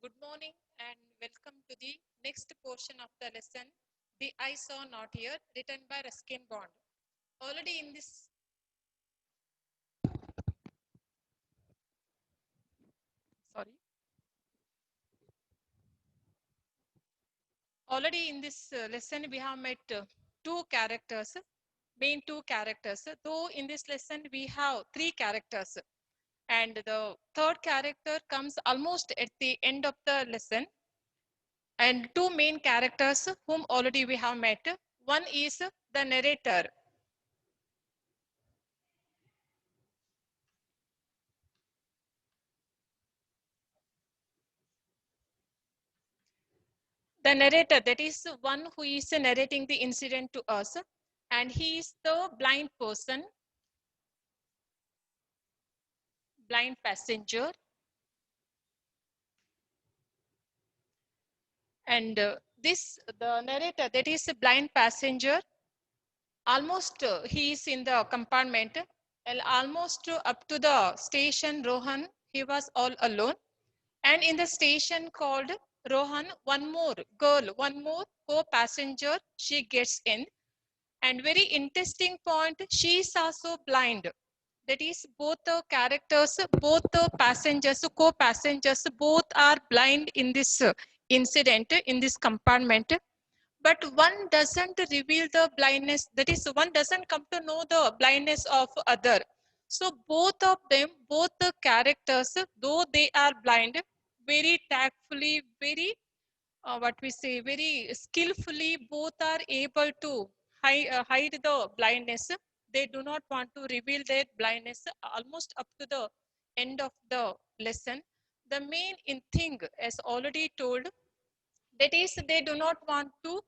Good morning and welcome to the next portion of the lesson, The I Saw Not Here, written by Ruskin Bond. Already in this sorry, already in this lesson we have met two characters, main two characters. Though in this lesson we have three characters, and the third character comes almost at the end of the lesson, and two main characters whom already we have met. One is the narrator. The narrator, that is one who is narrating the incident to us, and he is the blind person, blind passenger. And this, the narrator, that is a blind passenger, almost he is in the compartment, and almost up to the station Rohan, he was all alone. And in the station called Rohan, one more girl, one more co-passenger, she gets in. And very interesting point, she is also blind. That is, both the characters, both the passengers, co-passengers, both are blind in this incident, in this compartment. But one doesn't reveal the blindness. That is, one doesn't come to know the blindness of other. So both of them, both the characters, though they are blind, very tactfully, very what we say, very skillfully, both are able to hide the blindness. They do not want to reveal their blindness almost up to the end of the lesson. The main in thing, as already told, that is they do not want to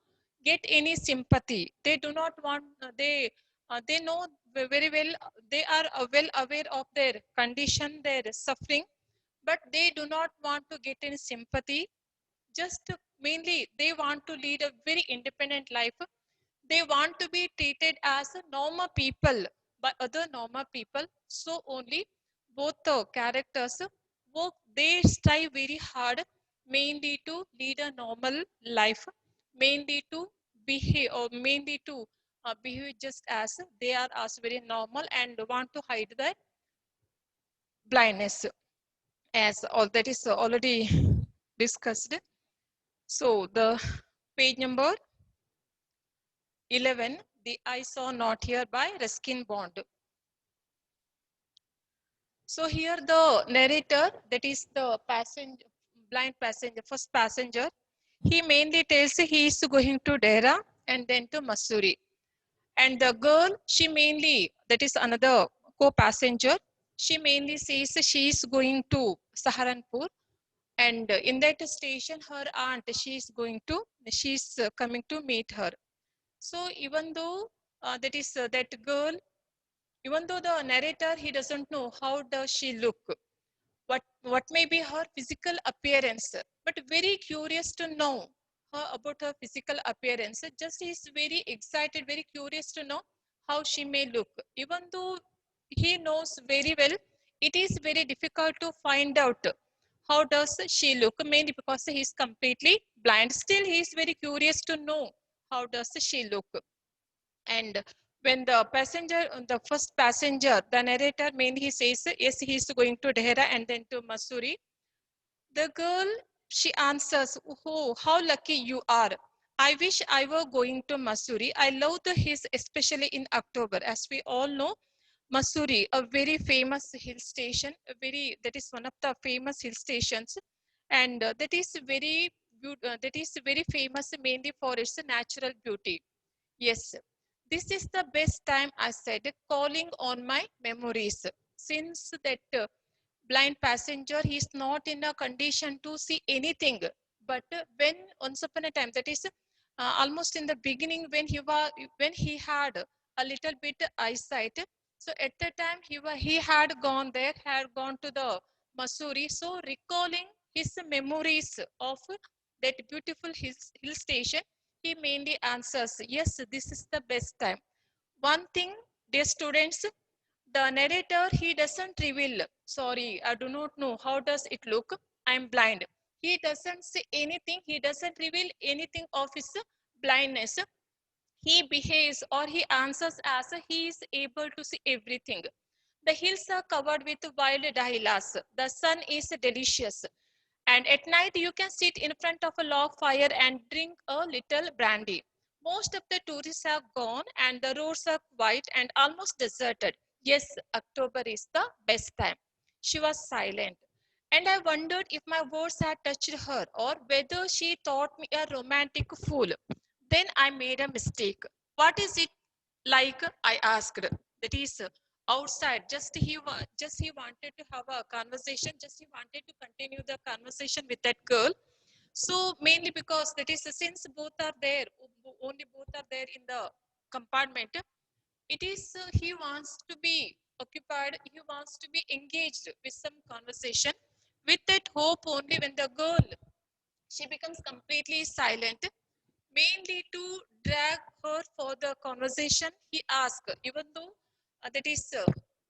get any sympathy. They do not want, they know very well, they are well aware of their condition, their suffering, but they do not want to get any sympathy. Just mainly they want to lead a very independent life. They want to be treated as normal people by other normal people. So only both the characters work, they strive very hard, mainly to lead a normal life, mainly to behave, or mainly to behave just as they are as very normal, and want to hide their blindness, as all that is already discussed. So the page number 11, The I Saw Not Here by Ruskin Bond. So here the narrator, that is the passenger, blind passenger, first passenger, he mainly tells he is going to Dehra and then to Mussoorie. And the girl, she mainly, that is another co-passenger, she mainly says she is going to Saharanpur. And in that station, her aunt, she's coming to meet her. So even though that girl, even though the narrator, he doesn't know how does she look, what may be her physical appearance, but very curious to know her about her physical appearance. Just he is very excited, very curious to know how she may look. Even though he knows very well, it is very difficult to find out how does she look, mainly because he is completely blind. Still, he is very curious to know how does she look. And when the first passenger, the narrator mainly he says, yes, he is going to Dehra and then to Mussoorie. The girl, she answers, oh, how lucky you are. I wish I were going to Mussoorie. I love the hills, especially in October. As we all know, Mussoorie, a very famous hill station, that is one of the famous hill stations, and that is very famous mainly for its natural beauty. Yes, this is the best time, I said, calling on my memories. Since that blind passenger, he is not in a condition to see anything. But when once upon a time, that is almost in the beginning, when he had a little bit eyesight. So at the time he had gone there, had gone to the Mussoorie. So recalling his memories of that beautiful hill station, he mainly answers, yes, this is the best time. One thing, dear students, the narrator, he doesn't reveal, sorry, I do not know how does it look, I'm blind. He doesn't say anything. He doesn't reveal anything of his blindness. He behaves or he answers as he is able to see everything. The hills are covered with wild dahilas. The sun is delicious. And at night, you can sit in front of a log fire and drink a little brandy. Most of the tourists have gone, and the roads are quiet and almost deserted. Yes, October is the best time. She was silent. And I wondered if my words had touched her or whether she thought me a romantic fool. Then I made a mistake. What is it like? I asked. That is outside. Just he wanted to have a conversation. Just he wanted to continue the conversation with that girl. So mainly because that is since both are there, only both are there in the compartment. It is he wants to be occupied. He wants to be engaged with some conversation. With that hope only, when the girl she becomes completely silent, mainly to drag her for the conversation, he asked, even though that is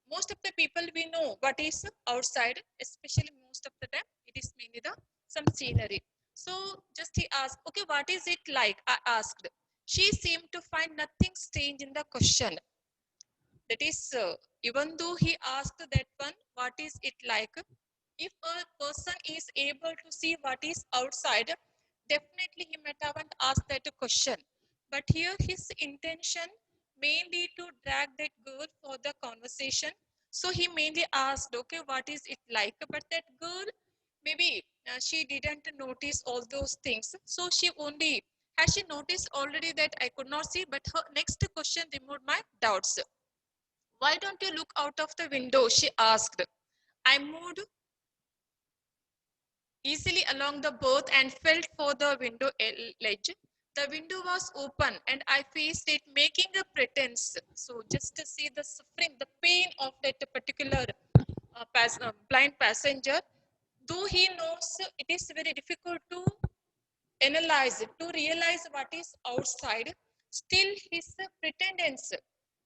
most of the people we know what is outside, especially most of the time, it is mainly the some scenery. So just he asked, okay, what is it like? I asked. She seemed to find nothing strange in the question. That is, even though he asked that one, what is it like? If a person is able to see what is outside, definitely he might haven't asked that question. But here his intention mainly to drag that girl for the conversation. So he mainly asked, okay, what is it like? But that girl, maybe she didn't notice all those things. So she only, has she noticed already that I could not see? But her next question removed my doubts. Why don't you look out of the window? She asked. I moved easily along the berth and felt for the window ledge. The window was open and I faced it, making a pretense. So, just to see the suffering, the pain of that particular blind passenger, though he knows it is very difficult to analyze it, to realize what is outside, still his pretendence,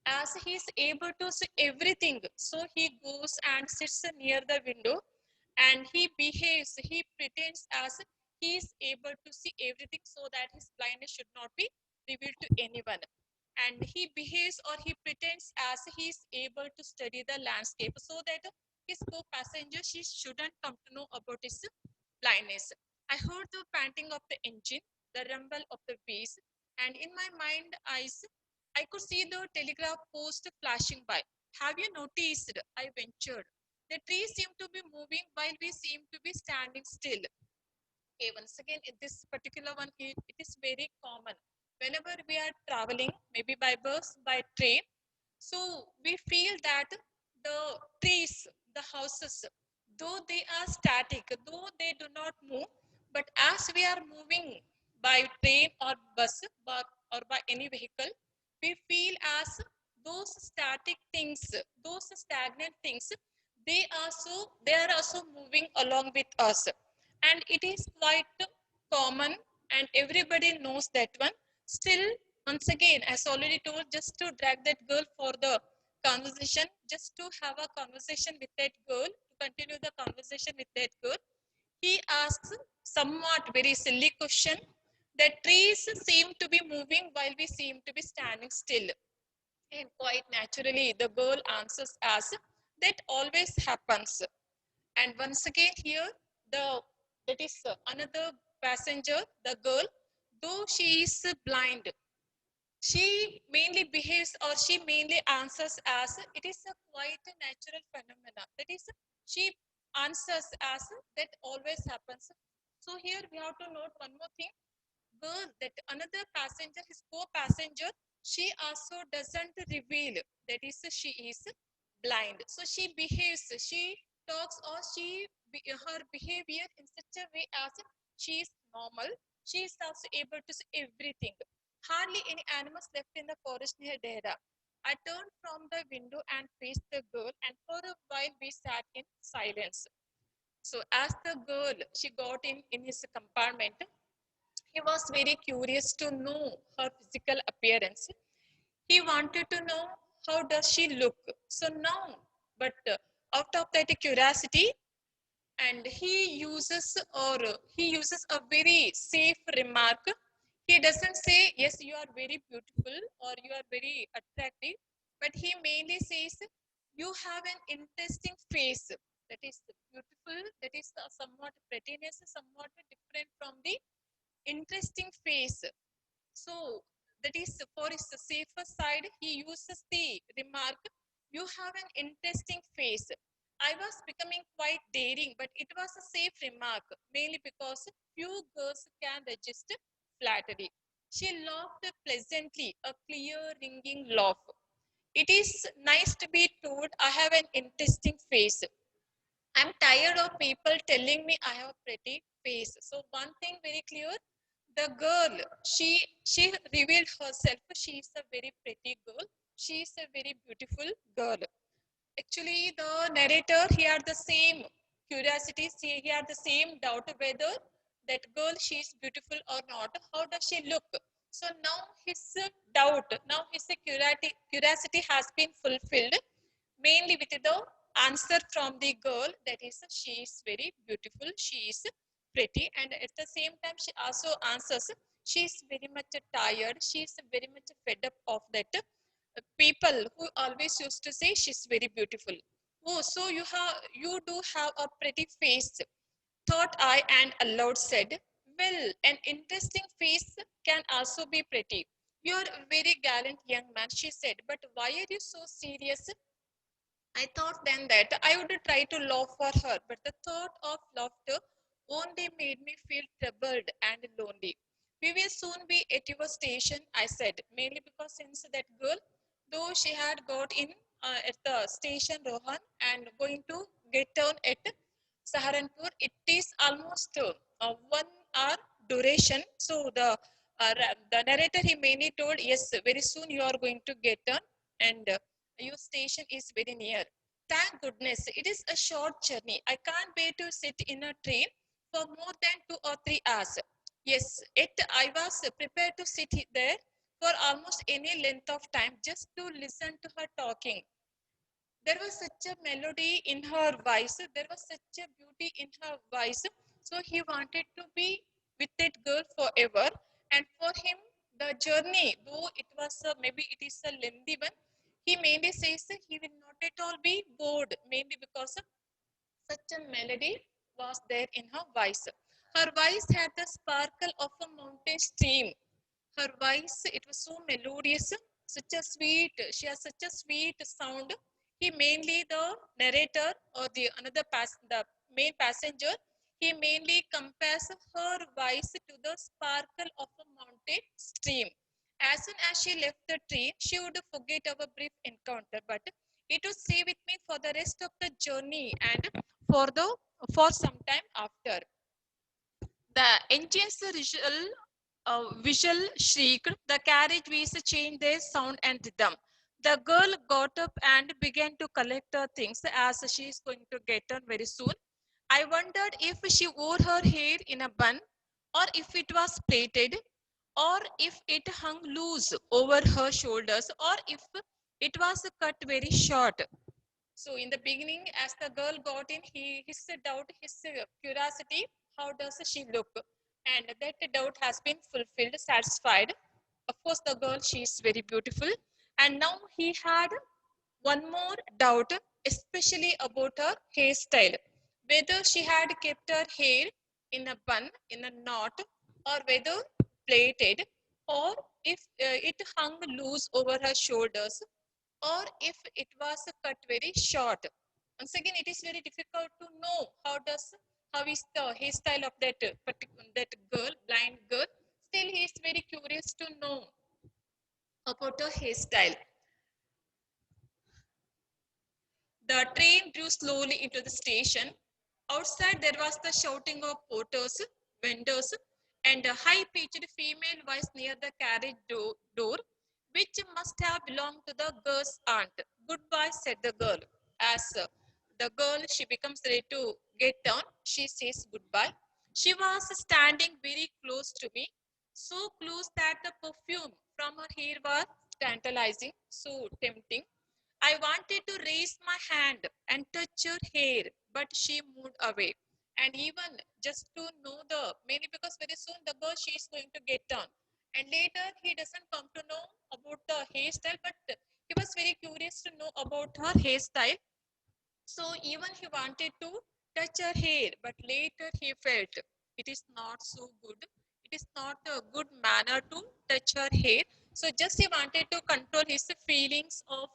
as he is able to see everything, so he goes and sits near the window and he behaves, he pretends as he is able to see everything so that his blindness should not be revealed to anyone. And he behaves or he pretends as he is able to study the landscape so that his co-passenger she shouldn't come to know about his blindness. I heard the panting of the engine, the rumble of the wheels, and in my mind eyes, I could see the telegraph post flashing by. Have you noticed? I ventured. The trees seem to be moving while we seem to be standing still. Okay, once again, in this particular one, it is very common. Whenever we are traveling, maybe by bus, by train, so we feel that the trees, the houses, though they are static, though they do not move, but as we are moving by train or bus or by any vehicle, we feel as those static things, those stagnant things, they are also moving along with us. And it is quite common and everybody knows that one. Still, once again, as already told, just to drag that girl for the conversation, just to have a conversation with that girl, to continue the conversation with that girl, he asks somewhat very silly question that trees seem to be moving while we seem to be standing still. And quite naturally, the girl answers as that always happens. And once again here, the that is another passenger, the girl, though she is blind, she mainly behaves or she mainly answers as it is a quite a natural phenomena. That is, she answers as that always happens. So here we have to note one more thing. Girl, that another passenger, his co-passenger, she also doesn't reveal that is she is blind. So she behaves, she talks or her behavior in such a way as she is normal. She is also able to see everything. Hardly any animals left in the forest near Dehra. I turned from the window and faced the girl, and for a while we sat in silence. So as the girl she got in his compartment, he was very curious to know her physical appearance. He wanted to know how does she look. So now, but out of that curiosity, and he uses a very safe remark. He doesn't say, yes, you are very beautiful or you are very attractive, but he mainly says, you have an interesting face. That is beautiful, that is somewhat prettiness, somewhat different from the interesting face. So that is for his safer side, he uses the remark, you have an interesting face. I was becoming quite daring, but it was a safe remark, mainly because few girls can register flattery. She laughed pleasantly, a clear, ringing laugh. It is nice to be told I have an interesting face. I'm tired of people telling me I have a pretty face. So one thing very clear, the girl, she revealed herself. She is a very pretty girl. She is a very beautiful girl. Actually, the narrator, he had the same curiosity. He had the same doubt whether that girl, she is beautiful or not. How does she look? So now his doubt, now his curiosity has been fulfilled, mainly with the answer from the girl, that is, she is very beautiful, she is pretty, and at the same time she also answers, she is very much tired, she is very much fed up of that people who always used to say she's very beautiful. Oh, so you do have a pretty face, thought I, and aloud said, well, an interesting face can also be pretty. You're a very gallant young man, she said, but why are you so serious? I thought then that I would try to laugh for her, but the thought of laughter only made me feel troubled and lonely. We will soon be at your station, I said, mainly because since that girl, though she had got in at the station Rohan and going to get down at Saharanpur, it is almost 1 hour duration. So the narrator, he mainly told, yes, very soon you are going to get on, and your station is very near. Thank goodness, it is a short journey. I can't bear to sit in a train for more than 2 or 3 hours. Yes, yet I was prepared to sit there for almost any length of time just to listen to her talking. There was such a melody in her voice, there was such a beauty in her voice. So he wanted to be with that girl forever. And for him, the journey, though it was maybe it is a lengthy one, he mainly says he will not at all be bored, mainly because such a melody was there in her voice. Her voice had the sparkle of a mountain stream. Her voice, it was so melodious, such a sweet, she has such a sweet sound. He mainly, the narrator or the main passenger, he mainly compares her voice to the sparkle of a mountain stream. As soon as she left the train, she would forget our brief encounter, but it would stay with me for the rest of the journey and for some time after. The engine's visual shrieked. The carriage wheels changed their sound and rhythm. The girl got up and began to collect her things as she is going to get on very soon. I wondered if she wore her hair in a bun, or if it was plaited, or if it hung loose over her shoulders, or if it was cut very short. So in the beginning, as the girl got in, his doubt, his curiosity, how does she look? And that doubt has been fulfilled, satisfied. Of course, the girl, she is very beautiful. And now he had one more doubt, especially about her hairstyle. Whether she had kept her hair in a bun, in a knot, or whether plaited, or if it hung loose over her shoulders, or if it was cut very short. Once again, it is very difficult to know how is the hairstyle of that particular that girl, blind girl. Still, he is very curious to know about her hairstyle. The train drew slowly into the station. Outside, there was the shouting of porters, vendors, and a high-pitched female voice near the carriage door, which must have belonged to the girl's aunt. Goodbye, said the girl. As the girl, she becomes ready to get down, she says goodbye. She was standing very close to me, so close that the perfume from her hair was tantalizing, so tempting. I wanted to raise my hand and touch her hair, but she moved away. And even just to know the maybe because very soon the girl she is going to get down. And later he doesn't come to know about the hairstyle, but he was very curious to know about her hairstyle. So even he wanted to touch her hair, but later he felt it is not so good. It is not a good manner to touch her hair. So just he wanted to control his feeling of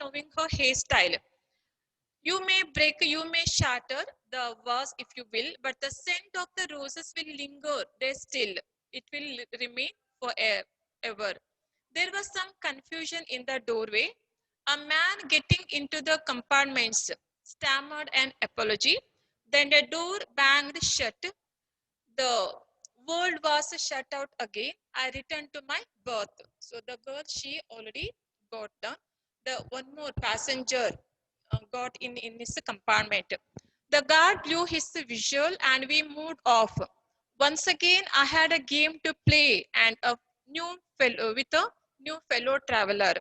knowing her hairstyle. You may break, you may shatter the vase if you will, but the scent of the roses will linger there still. It will remain forever. There was some confusion in the doorway. A man getting into the compartments stammered an apology. Then the door banged shut. The world was shut out again. I returned to my berth. So the girl, she already got down. The one more passenger got in his compartment. The guard blew his whistle and we moved off. Once again, I had a game to play and a new fellow with a new fellow traveler.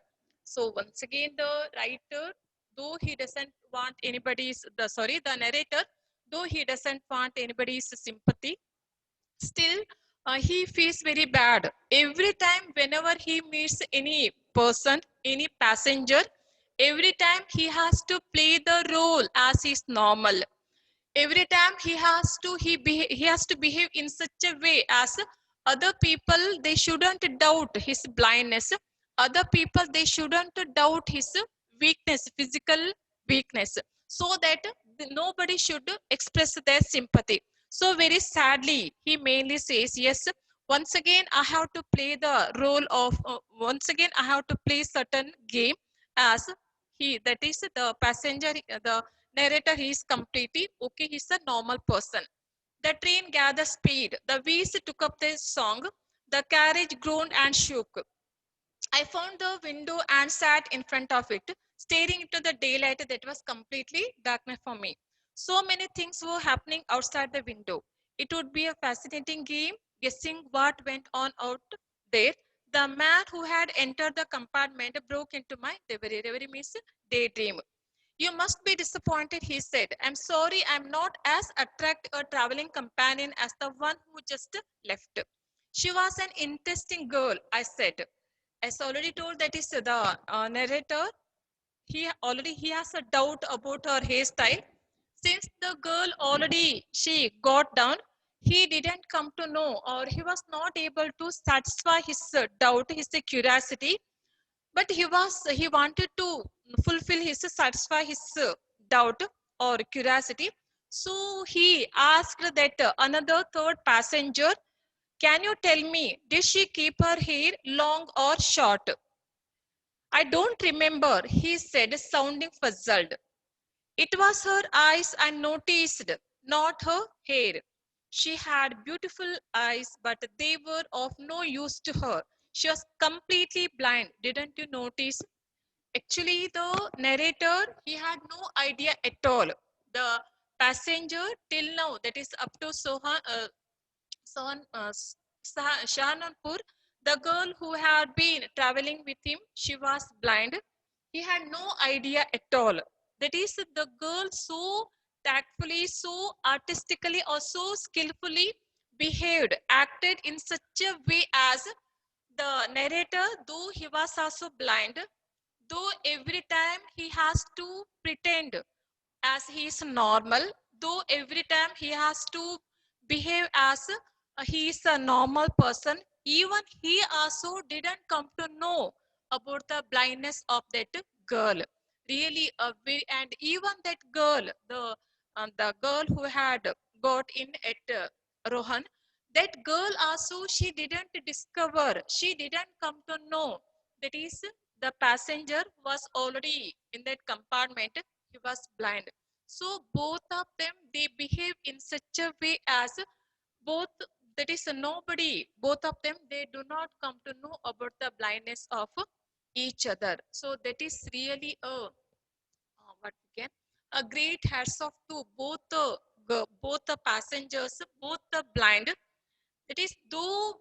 So once again, the writer, though he doesn't want anybody's the narrator, though he doesn't want anybody's sympathy, still he feels very bad every time whenever he meets any person, any passenger. Every time he has to play the role as is normal. Every time he has to behave in such a way as other people they shouldn't doubt his blindness. Other people they shouldn't doubt his weakness, physical weakness, so that nobody should express their sympathy. So very sadly he mainly says, yes, once again I have to play the role of once again I have to play certain game as he, that is the passenger, the narrator, he is completely okay. He's a normal person. The train gathered speed. The wheels took up their song. The carriage groaned and shook. I found the window and sat in front of it, staring into the daylight that was completely darkness for me. So many things were happening outside the window. It would be a fascinating game, guessing what went on out there. The man who had entered the compartment broke into my reverie means daydream. You must be disappointed, he said. I'm sorry I'm not as attract a traveling companion as the one who just left. She was an interesting girl, I said. As already told, that is the narrator. He has a doubt about her hairstyle. Since the girl already she got down, he didn't come to know, or he was not able to satisfy his doubt, his curiosity, but he wanted to fulfill his satisfy his doubt or curiosity. So he asked that another third passenger, can you tell me, did she keep her hair long or short? I don't remember, he said, sounding puzzled. It was her eyes I noticed, not her hair. She had beautiful eyes, but they were of no use to her. She was completely blind. Didn't you notice? Actually, the narrator, he had no idea at all. The passenger till now, that is up to Shahanpur, the girl who had been traveling with him, she was blind. He had no idea at all. That is, the girl so tactfully, so artistically, or so skillfully behaved, acted in such a way as the narrator, though he was also blind, though every time he has to pretend as he is normal, though every time he has to behave as he is a normal person, even he also didn't come to know about the blindness of that girl. Really, and even that girl, the girl who had got in at Rohan, that girl also she didn't discover, she didn't come to know. That is, the passenger was already in that compartment. He was blind. So both of them they behave in such a way as both, that is nobody, both of them they do not come to know about the blindness of each other. So that is really what we can a great hats off to both the passengers, both the blind. That is, though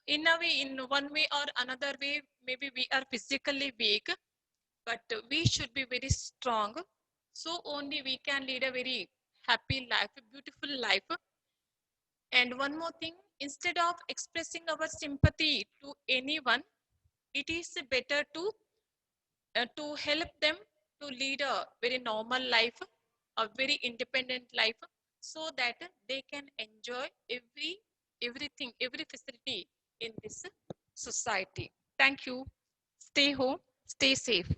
in a way, in one way or another way, maybe we are physically weak, but we should be very strong. So only we can lead a very happy life, a beautiful life. And one more thing, instead of expressing our sympathy to anyone, it is better to help them to lead a very normal life, a very independent life, so that they can enjoy everything, every facility in this society. Thank you. Stay home, stay safe.